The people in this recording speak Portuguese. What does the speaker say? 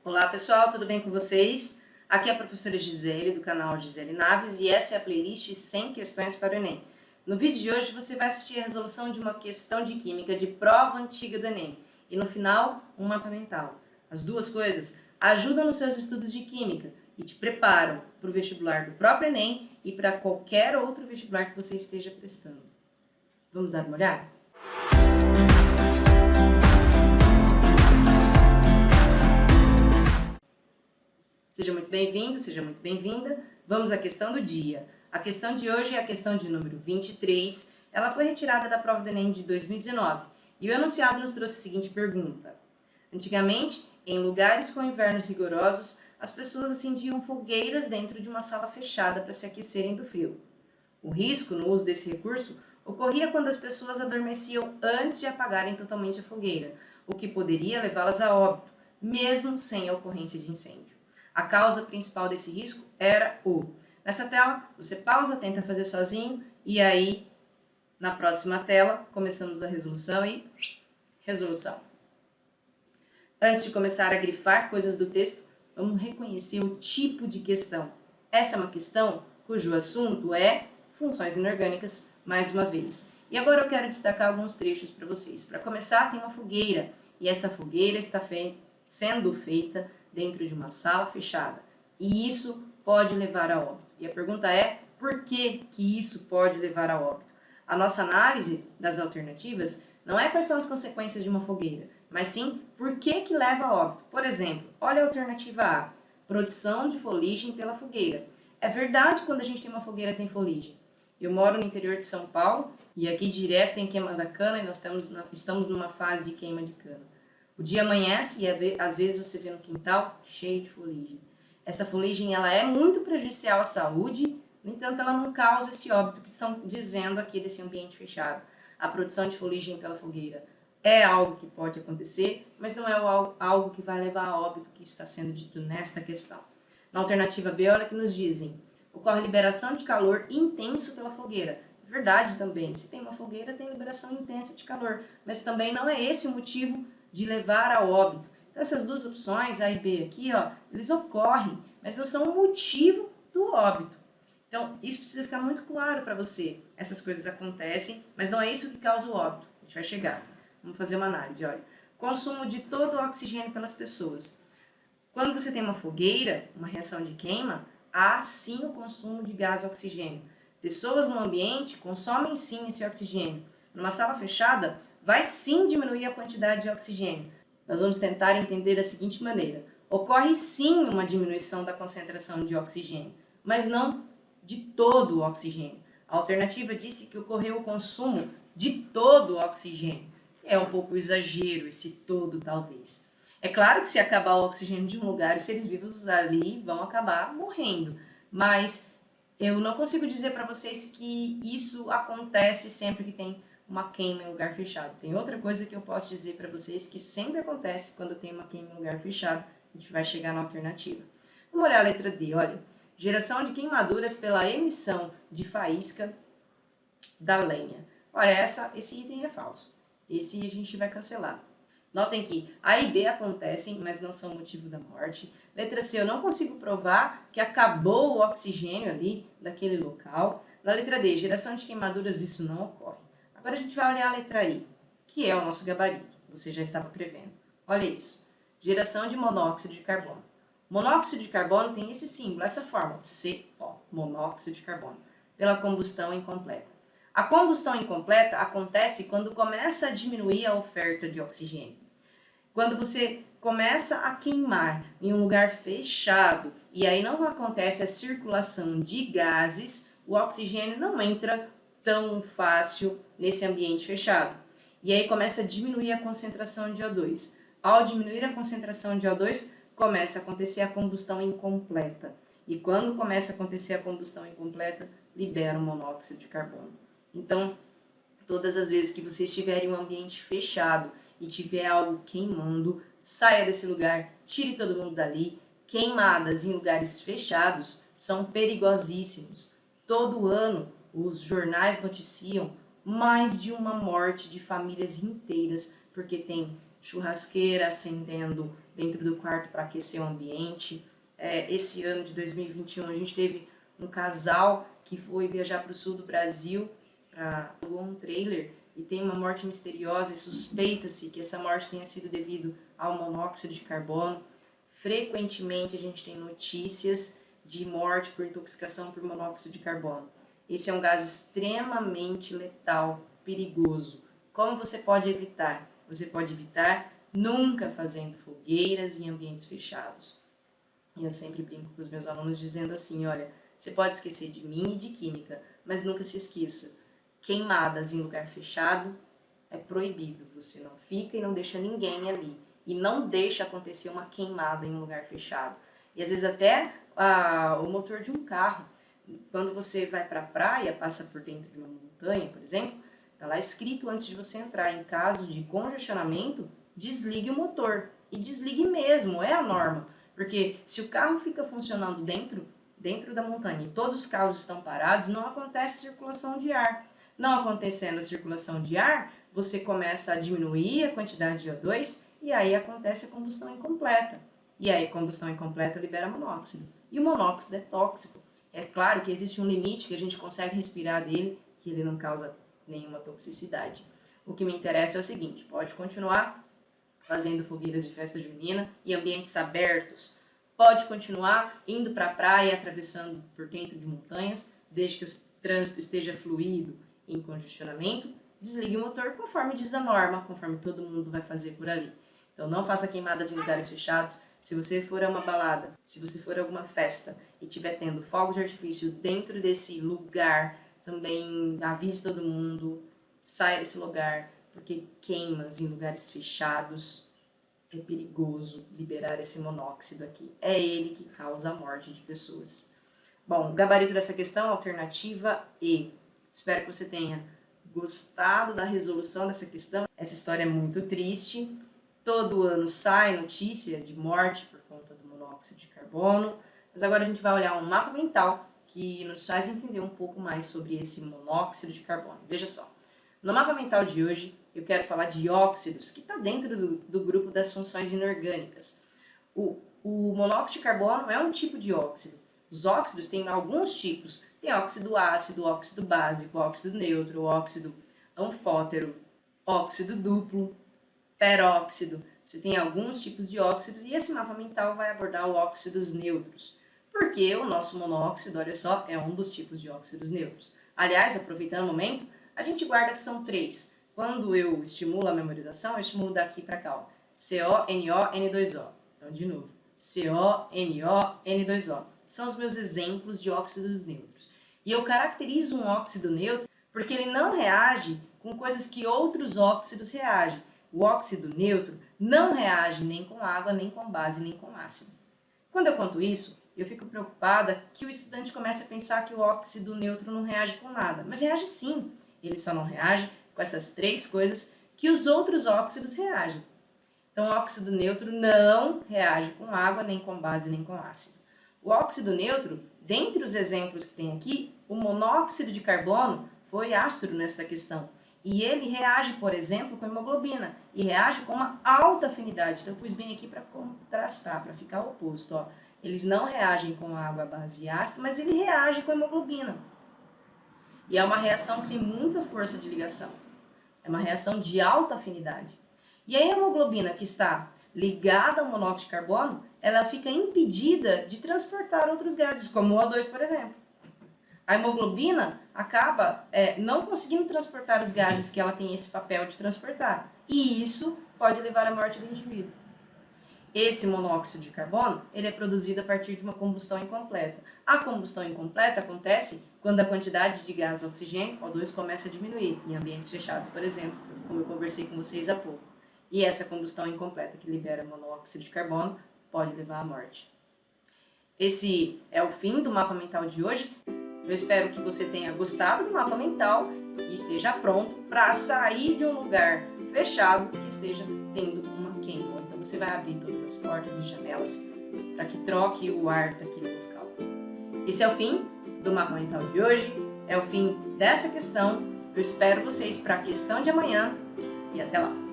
Olá pessoal, tudo bem com vocês? Aqui é a professora Gisele do canal Gisele Naves e essa é a playlist 100 questões para o Enem. No vídeo de hoje você vai assistir a resolução de uma questão de química de prova antiga do Enem e no final um mapa mental. As duas coisas ajudam nos seus estudos de química e te preparam para o vestibular do próprio Enem e para qualquer outro vestibular que você esteja prestando. Vamos dar uma olhada? Seja muito bem-vindo, seja muito bem-vinda. Vamos à questão do dia. A questão de hoje é a questão de número 23. Ela foi retirada da prova do Enem de 2019. E o enunciado nos trouxe a seguinte pergunta. Antigamente, em lugares com invernos rigorosos, as pessoas acendiam fogueiras dentro de uma sala fechada para se aquecerem do frio. O risco no uso desse recurso ocorria quando as pessoas adormeciam antes de apagarem totalmente a fogueira, o que poderia levá-las a óbito, mesmo sem a ocorrência de incêndio. A causa principal desse risco era o... Nessa tela, você pausa, tenta fazer sozinho e aí, na próxima tela, começamos a resolução e... resolução. Antes de começar a grifar coisas do texto, vamos reconhecer o tipo de questão. Essa é uma questão cujo assunto é funções inorgânicas, mais uma vez. E agora eu quero destacar alguns trechos para vocês. Para começar, tem uma fogueira e essa fogueira está sendo feita dentro de uma sala fechada. E isso pode levar a óbito. E a pergunta é, por que isso pode levar a óbito? A nossa análise das alternativas não é quais são as consequências de uma fogueira, mas sim por que leva a óbito. Por exemplo, olha a alternativa A, produção de fuligem pela fogueira. É verdade, quando a gente tem uma fogueira tem fuligem. Eu moro no interior de São Paulo e aqui direto tem queima da cana e nós estamos numa fase de queima de cana. O dia amanhece e às vezes você vê no quintal cheio de fuligem. Essa fuligem ela é muito prejudicial à saúde, no entanto ela não causa esse óbito que estão dizendo aqui desse ambiente fechado. A produção de fuligem pela fogueira é algo que pode acontecer, mas não é algo que vai levar a óbito que está sendo dito nesta questão. Na alternativa B, olha que nos dizem, ocorre liberação de calor intenso pela fogueira. É verdade também, se tem uma fogueira tem liberação intensa de calor, mas também não é esse o motivo de levar a óbito. Então essas duas opções, A e B aqui, ó, eles ocorrem, mas não são o motivo do óbito. Então isso precisa ficar muito claro para você. Essas coisas acontecem, mas não é isso que causa o óbito. A gente vai chegar. Vamos fazer uma análise, olha. Consumo de todo o oxigênio pelas pessoas. Quando você tem uma fogueira, uma reação de queima, há sim o consumo de gás oxigênio. Pessoas no ambiente consomem sim esse oxigênio. Numa sala fechada, vai sim diminuir a quantidade de oxigênio. Nós vamos tentar entender da seguinte maneira. Ocorre sim uma diminuição da concentração de oxigênio, mas não de todo o oxigênio. A alternativa disse que ocorreu o consumo de todo o oxigênio. É um pouco exagero esse todo, talvez. É claro que se acabar o oxigênio de um lugar, os seres vivos ali vão acabar morrendo, mas eu não consigo dizer para vocês que isso acontece sempre que tem uma queima em lugar fechado. Tem outra coisa que eu posso dizer para vocês que sempre acontece quando tem uma queima em lugar fechado. A gente vai chegar na alternativa. Vamos olhar a letra D, olha. Geração de queimaduras pela emissão de faísca da lenha. Olha, esse item é falso. Esse a gente vai cancelar. Notem que A e B acontecem, mas não são motivo da morte. Letra C, eu não consigo provar que acabou o oxigênio ali daquele local. Na letra D, geração de queimaduras, isso não ocorre. Agora a gente vai olhar a letra I, que é o nosso gabarito. Você já estava prevendo. Olha isso. Geração de monóxido de carbono. Monóxido de carbono tem esse símbolo, essa fórmula, CO, monóxido de carbono, pela combustão incompleta. A combustão incompleta acontece quando começa a diminuir a oferta de oxigênio. Quando você começa a queimar em um lugar fechado e aí não acontece a circulação de gases, o oxigênio não entra tão fácil nesse ambiente fechado. E aí começa a diminuir a concentração de O2. Ao diminuir a concentração de O2, começa a acontecer a combustão incompleta. E quando começa a acontecer a combustão incompleta, libera o monóxido de carbono. Então, todas as vezes que você estiver em um ambiente fechado e tiver algo queimando, saia desse lugar, tire todo mundo dali. Queimadas em lugares fechados são perigosíssimos. Todo ano, os jornais noticiam mais de uma morte de famílias inteiras, porque tem churrasqueira acendendo dentro do quarto para aquecer o ambiente. Esse ano de 2021 a gente teve um casal que foi viajar para o sul do Brasil, alugou um trailer e tem uma morte misteriosa e suspeita-se que essa morte tenha sido devido ao monóxido de carbono. Frequentemente a gente tem notícias de morte por intoxicação por monóxido de carbono. Esse é um gás extremamente letal, perigoso. Como você pode evitar? Você pode evitar nunca fazendo fogueiras em ambientes fechados. E eu sempre brinco com os meus alunos dizendo assim, olha, você pode esquecer de mim e de química, mas nunca se esqueça, queimadas em lugar fechado é proibido. Você não fica e não deixa ninguém ali. E não deixa acontecer uma queimada em um lugar fechado. E às vezes até o motor de um carro. Quando você vai para a praia, passa por dentro de uma montanha, por exemplo, está lá escrito antes de você entrar, em caso de congestionamento, desligue o motor. E desligue mesmo, é a norma. Porque se o carro fica funcionando dentro da montanha e todos os carros estão parados, não acontece circulação de ar. Não acontecendo a circulação de ar, você começa a diminuir a quantidade de O2 e aí acontece a combustão incompleta. E aí a combustão incompleta libera monóxido. E o monóxido é tóxico. É claro que existe um limite que a gente consegue respirar dele, que ele não causa nenhuma toxicidade. O que me interessa é o seguinte, pode continuar fazendo fogueiras de festa junina em ambientes abertos, pode continuar indo para a praia, atravessando por dentro de montanhas, desde que o trânsito esteja fluido em congestionamento, desligue o motor conforme diz a norma, conforme todo mundo vai fazer por ali. Então não faça queimadas em lugares fechados. Se você for a uma balada, se você for a alguma festa e estiver tendo fogos de artifício dentro desse lugar, também avise todo mundo, saia desse lugar, porque queimas em lugares fechados é perigoso liberar esse monóxido aqui. É ele que causa a morte de pessoas. Bom, o gabarito dessa questão, alternativa E. Espero que você tenha gostado da resolução dessa questão. Essa história é muito triste. Todo ano sai notícia de morte por conta do monóxido de carbono. Mas agora a gente vai olhar um mapa mental que nos faz entender um pouco mais sobre esse monóxido de carbono. Veja só. No mapa mental de hoje, eu quero falar de óxidos, que está dentro do grupo das funções inorgânicas. O monóxido de carbono é um tipo de óxido. Os óxidos têm alguns tipos. Tem óxido ácido, óxido básico, óxido neutro, óxido anfótero, óxido duplo, peróxido. Você tem alguns tipos de óxido e esse mapa mental vai abordar os óxidos neutros. Porque o nosso monóxido, olha só, é um dos tipos de óxidos neutros. Aliás, aproveitando o momento, a gente guarda que são 3. Quando eu estimulo a memorização, eu estimulo daqui para cá, ó. CO, NO, N2O. Então, de novo, CO, NO, N2O. São os meus exemplos de óxidos neutros. E eu caracterizo um óxido neutro porque ele não reage com coisas que outros óxidos reagem. O óxido neutro não reage nem com água, nem com base, nem com ácido. Quando eu conto isso, eu fico preocupada que o estudante comece a pensar que o óxido neutro não reage com nada. Mas reage sim. Ele só não reage com essas 3 coisas que os outros óxidos reagem. Então, o óxido neutro não reage com água, nem com base, nem com ácido. O óxido neutro, dentre os exemplos que tem aqui, o monóxido de carbono foi ácido nesta questão. E ele reage, por exemplo, com hemoglobina. E reage com uma alta afinidade. Então, eu pus bem aqui para contrastar, para ficar oposto. Ó. Eles não reagem com água, base e ácido, mas ele reage com hemoglobina. E é uma reação que tem muita força de ligação. É uma reação de alta afinidade. E a hemoglobina que está ligada ao monóxido de carbono, ela fica impedida de transportar outros gases, como o O2, por exemplo. A hemoglobina acaba não conseguindo transportar os gases que ela tem esse papel de transportar. E isso pode levar à morte do indivíduo. Esse monóxido de carbono, ele é produzido a partir de uma combustão incompleta. A combustão incompleta acontece quando a quantidade de gás oxigênio, O2, começa a diminuir, em ambientes fechados, por exemplo, como eu conversei com vocês há pouco. E essa combustão incompleta que libera monóxido de carbono pode levar à morte. Esse é o fim do mapa mental de hoje. Eu espero que você tenha gostado do mapa mental e esteja pronto para sair de um lugar fechado que esteja tendo uma queima. Então você vai abrir todas as portas e janelas para que troque o ar daquele local. Esse é o fim do mapa mental de hoje, é o fim dessa questão. Eu espero vocês para a questão de amanhã e até lá.